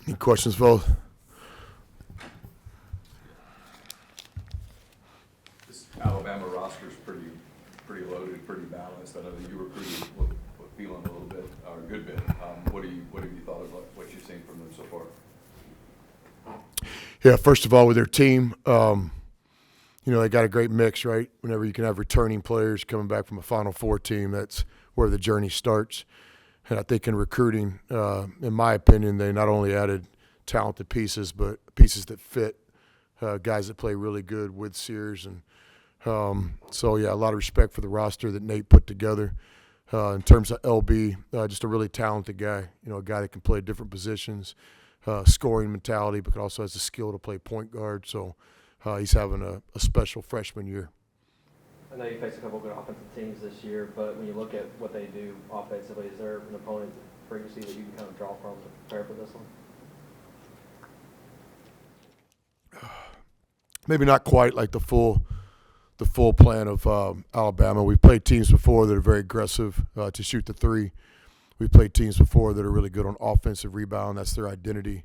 Any questions, folks? This Alabama roster is pretty loaded, pretty balanced. I know that you recruited feeling a little bit, or a good bit. What have you thought of what you've seen from them so far? Yeah, first of all, with their team, they got a great mix, right? Whenever you can have returning players coming back from a Final Four team, that's where the journey starts. And I think in recruiting, in my opinion, they not only added talented pieces, but pieces that fit, guys that play really good with Sears. And so, yeah, a lot of respect for the roster that Nate put together. In terms of LB, just a really talented guy, a guy that can play different positions, scoring mentality, but also has the skill to play point guard. So he's having a special freshman year. I know you faced a couple of good offensive teams this year, but when you look at what they do offensively, is there an opponent for you that you can kind of draw from to prepare for this one? Maybe not quite like the full plan of Alabama. We've played teams before that are very aggressive to shoot the three. We've played teams before that are really good on offensive rebound. That's their identity.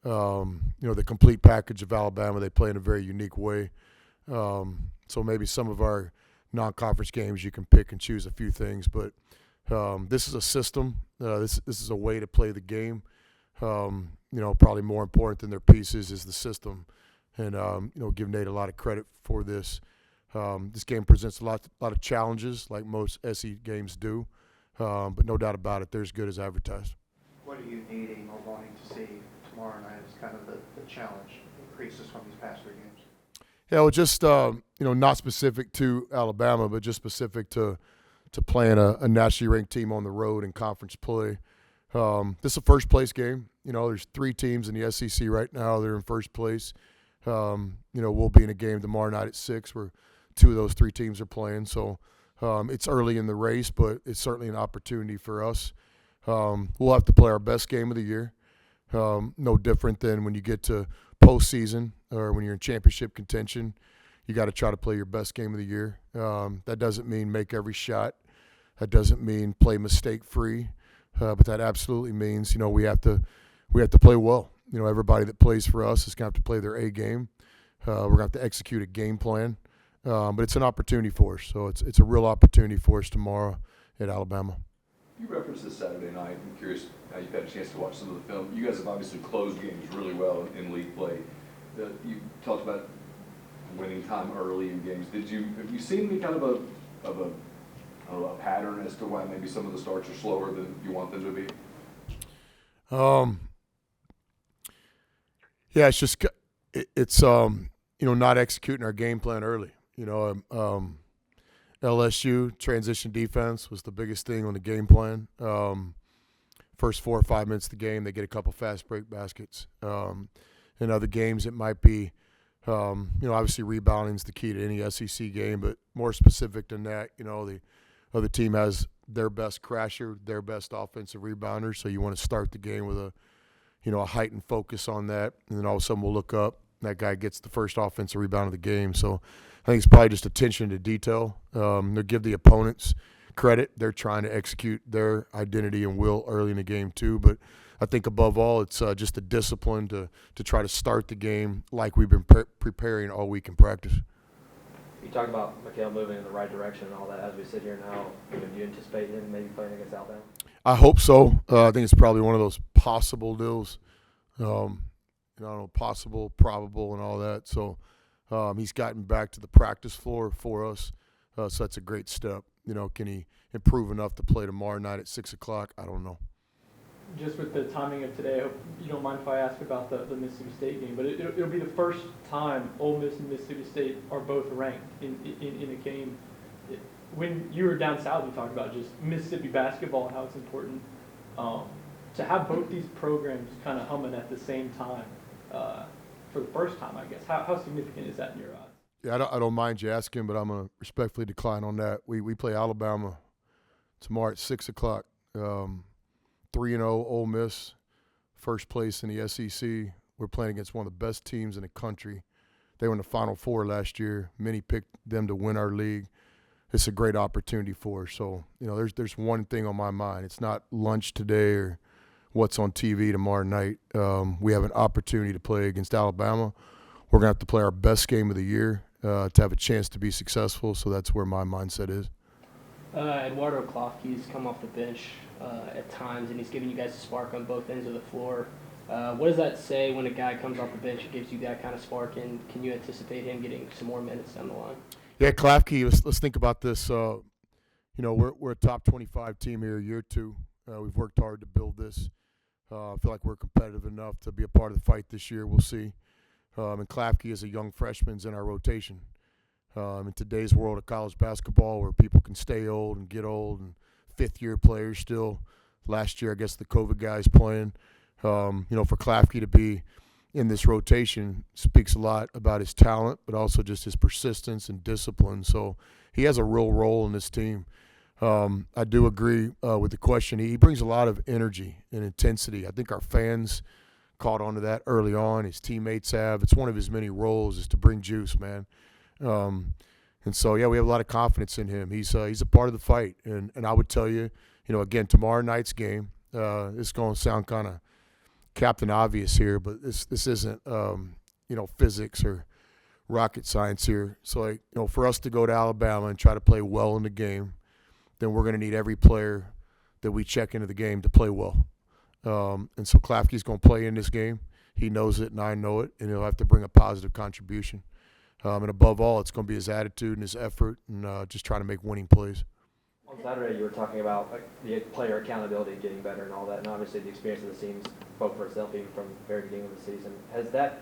The complete package of Alabama, they play in a very unique way. So maybe some of our non-conference games you can pick and choose a few things, but this is a system. This is a way to play the game. Probably more important than their pieces is the system, and give Nate a lot of credit for this. This game presents a lot of challenges, like most SE games do, but no doubt about it, they're as good as advertised. What are you needing or wanting to see tomorrow night as kind of the challenge increases from these past three games? Yeah, well, just not specific to Alabama, but just specific to playing a nationally ranked team on the road in conference play. This is a first place game. There's three teams in the SEC right now. They're in first place. We'll be in a game tomorrow night at 6 where two of those three teams are playing. So it's early in the race, but it's certainly an opportunity for us. We'll have to play our best game of the year. No different than when you get to postseason or when you're in championship contention. You got to try to play your best game of the year. That doesn't mean make every shot. That doesn't mean play mistake-free. But that absolutely means, we have to play well. Everybody that plays for us is going to have to play their A game. We're going to have to execute a game plan. But it's an opportunity for us. So it's a real opportunity for us tomorrow at Alabama. You referenced this Saturday night. I'm curious how you've had a chance to watch some of the film. You guys have obviously closed games really well in league play. You talked about winning time early in games. Have you seen any kind of a pattern as to why maybe some of the starts are slower than you want them to be? Yeah, it's just not executing our game plan early. LSU transition defense was the biggest thing on the game plan. First 4 or 5 minutes of the game, they get a couple fast break baskets. In other games, it might be, obviously rebounding is the key to any SEC game, but more specific than that, the other team has their best crasher, their best offensive rebounder, so you want to start the game with a heightened focus on that, and then all of a sudden we'll look up, and that guy gets the first offensive rebound of the game. So I think it's probably just attention to detail. They'll give the opponents credit. They're trying to execute their identity and will early in the game too. But I think above all, it's just the discipline to try to start the game like we've been preparing all week in practice. You talk about Mikal moving in the right direction and all that. As we sit here now, do you anticipate him maybe playing against Alabama? I hope so. I think it's probably one of those possible deals. Possible, probable, and all that. So he's gotten back to the practice floor for us. So that's a great step. Can he improve enough to play tomorrow night at 6 o'clock? I don't know. Just with the timing of today, I hope you don't mind if I ask about the Mississippi State game, but it'll be the first time Ole Miss and Mississippi State are both ranked in a game. When you were down south, you talked about just Mississippi basketball and how it's important to have both these programs kind of humming at the same time for the first time, I guess. How significant is that in your eyes? Yeah, I don't mind you asking, but I'm going to respectfully decline on that. We play Alabama tomorrow at 6 o'clock. 3-0 Ole Miss, first place in the SEC. We're playing against one of the best teams in the country. They were in the Final Four last year. Many picked them to win our league. It's a great opportunity for us. So, there's one thing on my mind. It's not lunch today or what's on TV tomorrow night. We have an opportunity to play against Alabama. We're going to have to play our best game of the year to have a chance to be successful, so that's where my mindset is. Eduardo Klofke's come off the bench at times, and he's giving you guys a spark on both ends of the floor. What does that say when a guy comes off the bench and gives you that kind of spark, and can you anticipate him getting some more minutes down the line? Yeah, Klafke, let's think about this. We're a top 25 team here, year two. We've worked hard to build this. I feel like we're competitive enough to be a part of the fight this year. We'll see. And Klafke is a young freshman in our rotation. In today's world of college basketball, where people can stay old and get old, and fifth-year players still. Last year, I guess the COVID guys playing. For Klafke to be in this rotation speaks a lot about his talent, but also just his persistence and discipline. So he has a real role in this team. I do agree with the question. He brings a lot of energy and intensity. I think our fans caught on to that early on. His teammates have. It's one of his many roles is to bring juice, man. And so, yeah, we have a lot of confidence in him. He's a part of the fight. And I would tell you, again, tomorrow night's game, it's going to sound kind of Captain Obvious here, but this isn't, physics or rocket science here. So, for us to go to Alabama and try to play well in the game, then we're going to need every player that we check into the game to play well. And so Klafke's going to play in this game. He knows it, and I know it, and he'll have to bring a positive contribution. And above all, it's going to be his attitude and his effort and just trying to make winning plays. On Saturday, you were talking about the player accountability getting better and all that, and obviously the experience of the team spoke for itself even from the very beginning of the season. Has that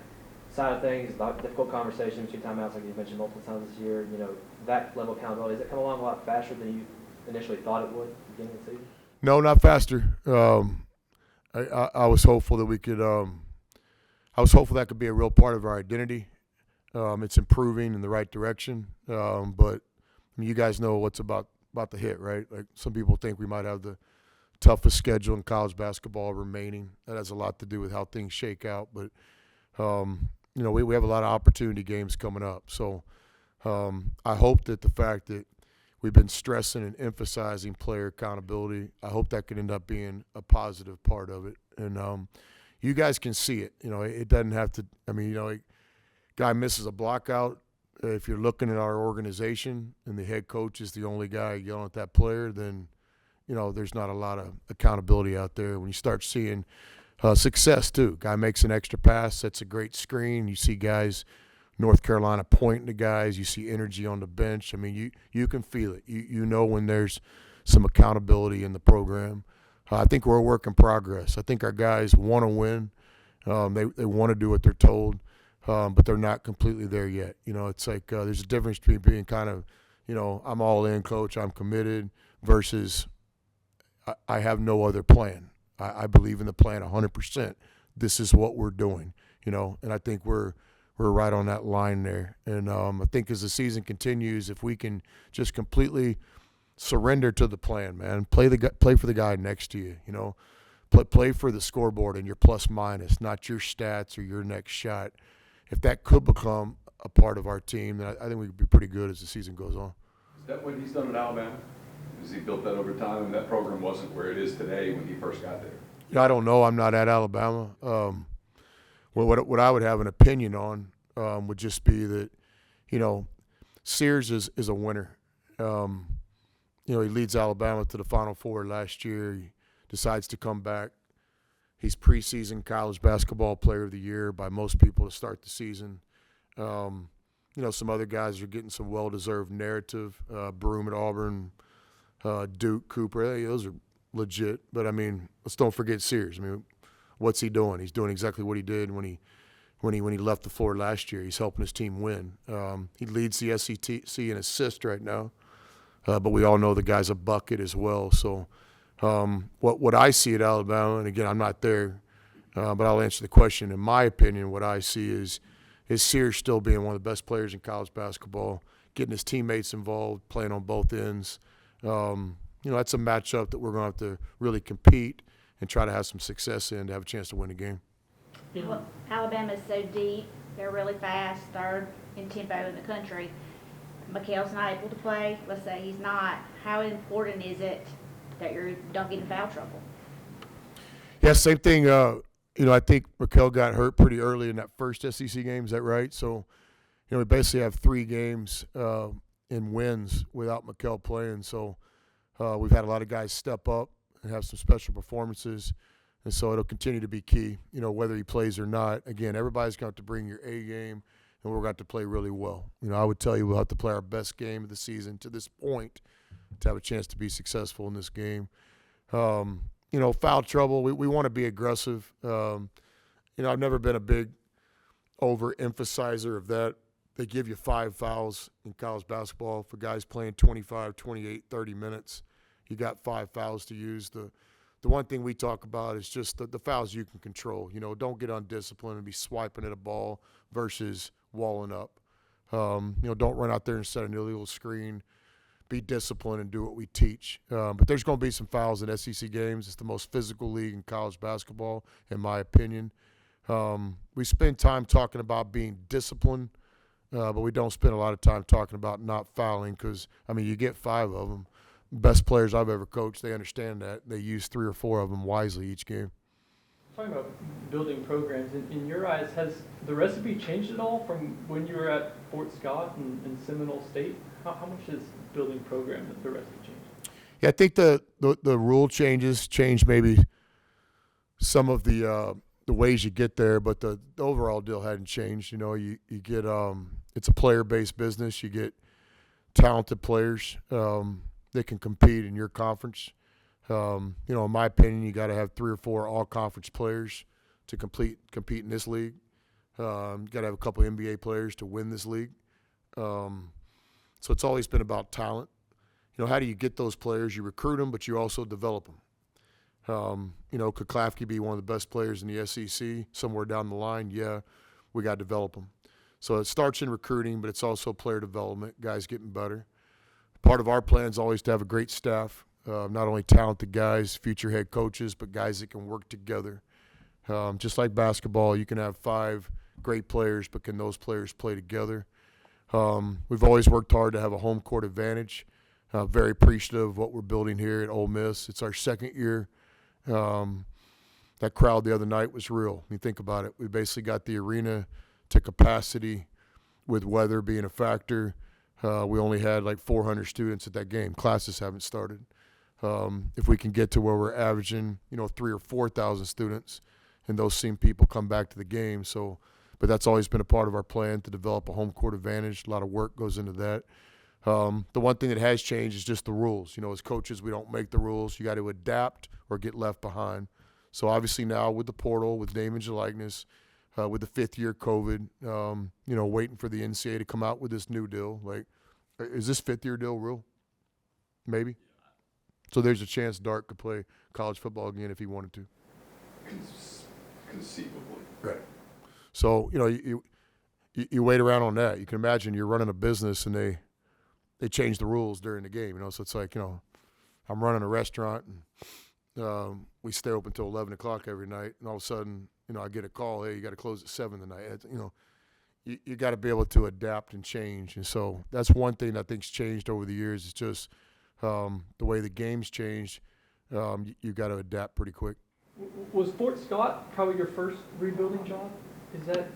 side of things, the difficult conversations, between timeouts, like you mentioned multiple times this year, that level of accountability, has it come along a lot faster than you initially thought it would at the beginning of the season? No, not faster. I was hopeful that we could. I was hopeful that could be a real part of our identity. It's improving in the right direction, but you guys know what's about the hit, right? Like some people think we might have the toughest schedule in college basketball remaining. That has a lot to do with how things shake out. But we have a lot of opportunity games coming up. So I hope that the fact that we've been stressing and emphasizing player accountability, I hope that can end up being a positive part of it. And you guys can see it. It doesn't have to. Guy misses a block out. If you're looking at our organization and the head coach is the only guy yelling at that player, then there's not a lot of accountability out there. When you start seeing success too, guy makes an extra pass, that's a great screen. You see guys, North Carolina pointing to guys. You see energy on the bench. You can feel it. You know when there's some accountability in the program. I think we're a work in progress. I think our guys want to win. They want to do what they're told. But they're not completely there yet. It's like there's a difference between being kind of, I'm all in, coach, I'm committed, versus I have no other plan. I believe in the plan 100%. This is what we're doing, and I think we're right on that line there. And I think as the season continues, if we can just completely surrender to the plan, man, play for the guy next to you, play for the scoreboard and your plus minus, not your stats or your next shot. If that could become a part of our team, then I think we could be pretty good as the season goes on. Is that what he's done at Alabama? Has he built that over time? And that program wasn't where it is today when he first got there. I don't know. I'm not at Alabama. What I would have an opinion on would just be that, Sears is a winner. He leads Alabama to the Final Four last year. He decides to come back. He's preseason college basketball player of the year by most people to start the season. Some other guys are getting some well-deserved narrative. Broom at Auburn, Duke, Cooper, those are legit. But, let's don't forget Sears. What's he doing? He's doing exactly what he did when he left the floor last year. He's helping his team win. He leads the SEC in assists right now. But we all know the guy's a bucket as well. So, what I see at Alabama, and again, I'm not there, but I'll answer the question. In my opinion, what I see is Sears still being one of the best players in college basketball, getting his teammates involved, playing on both ends. That's a matchup that we're going to have to really compete and try to have some success in to have a chance to win the game. Well, Alabama's so deep. They're really fast, third in tempo in the country. Mikel's not able to play. Let's say he's not. How important is it that you don't get in foul trouble? Yeah, same thing. I think Raquel got hurt pretty early in that first SEC game. Is that right? So, we basically have 3 games in wins without Raquel playing. So, we've had a lot of guys step up and have some special performances. And so it'll continue to be key, whether he plays or not. Again, everybody's going to have to bring your A game, and we're going to have to play really well. I would tell you we'll have to play our best game of the season to this point to have a chance to be successful in this game. Foul trouble, we want to be aggressive. I've never been a big overemphasizer of that. They give you 5 fouls in college basketball for guys playing 25, 28, 30 minutes. You got 5 fouls to use. The one thing we talk about is just the fouls you can control. Don't get undisciplined and be swiping at a ball versus walling up. Don't run out there and set an illegal screen. Be disciplined and do what we teach. But there's going to be some fouls in SEC games. It's the most physical league in college basketball, in my opinion. We spend time talking about being disciplined, but we don't spend a lot of time talking about not fouling because, you get 5 of them. Best players I've ever coached, they understand that. They use 3 or 4 of them wisely each game. Talking about building programs, in your eyes, has the recipe changed at all from when you were at Fort Scott and Seminole State? How much has building programs the recipe changed? Yeah, I think the rule changes change maybe some of the ways you get there, but the overall deal hadn't changed. You get it's a player-based business. You get talented players. They can compete in your conference. In my opinion, you got to have 3 or 4 all-conference players to compete in this league. You got to have a couple NBA players to win this league. So it's always been about talent. How do you get those players? You recruit them, but you also develop them. Could Klafke be one of the best players in the SEC somewhere down the line? Yeah, we got to develop them. So it starts in recruiting, but it's also player development, guys getting better. Part of our plan is always to have a great staff, not only talented guys, future head coaches, but guys that can work together. Just like basketball, you can have 5 great players, but can those players play together? We've always worked hard to have a home court advantage. Very appreciative of what we're building here at Ole Miss. It's our 2nd year. That crowd the other night was real. Think about it. We basically got the arena to capacity with weather being a factor. We only had like 400 students at that game. Classes haven't started. If we can get to where we're averaging, 3,000 or 4,000 students, and those same people come back to the game. But that's always been a part of our plan to develop a home court advantage. A lot of work goes into that. The one thing that has changed is just the rules. As coaches, we don't make the rules. You got to adapt or get left behind. So obviously now with the portal, with name and likeness, with the 5th year COVID, waiting for the NCAA to come out with this new deal. Like, is this 5th year deal real? Maybe. So there's a chance Dart could play college football again if he wanted to. Conceivably. Right. So, you wait around on that. You can imagine you're running a business and they change the rules during the game, So it's like, I'm running a restaurant and we stay open until 11 o'clock every night. And all of a sudden, I get a call, hey, you got to close at 7 tonight. You got to be able to adapt and change. And so that's one thing I think's changed over the years. It's just the way the game's changed. You got to adapt pretty quick. Was Fort Scott probably your first rebuilding job? Is that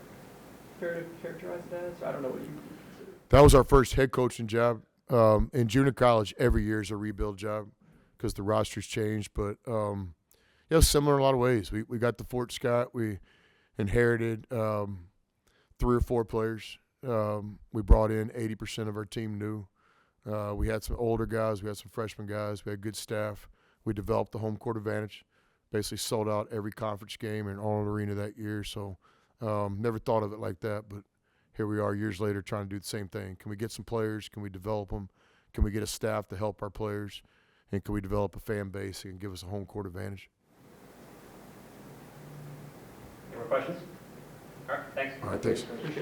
fair to characterize it as? I don't know what you consider. That was our first head coaching job. In junior college, every year is a rebuild job because the roster's changed. But similar in a lot of ways. We got to Fort Scott. We inherited 3 or 4 players. We brought in 80% of our team new. We had some older guys. We had some freshman guys. We had good staff. We developed the home court advantage. Basically sold out every conference game in Arnold Arena that year. So never thought of it like that. But here we are years later trying to do the same thing. Can we get some players? Can we develop them? Can we get a staff to help our players? And can we develop a fan base and give us a home court advantage? Any more questions? All right, thanks. All right, thanks. Appreciate it.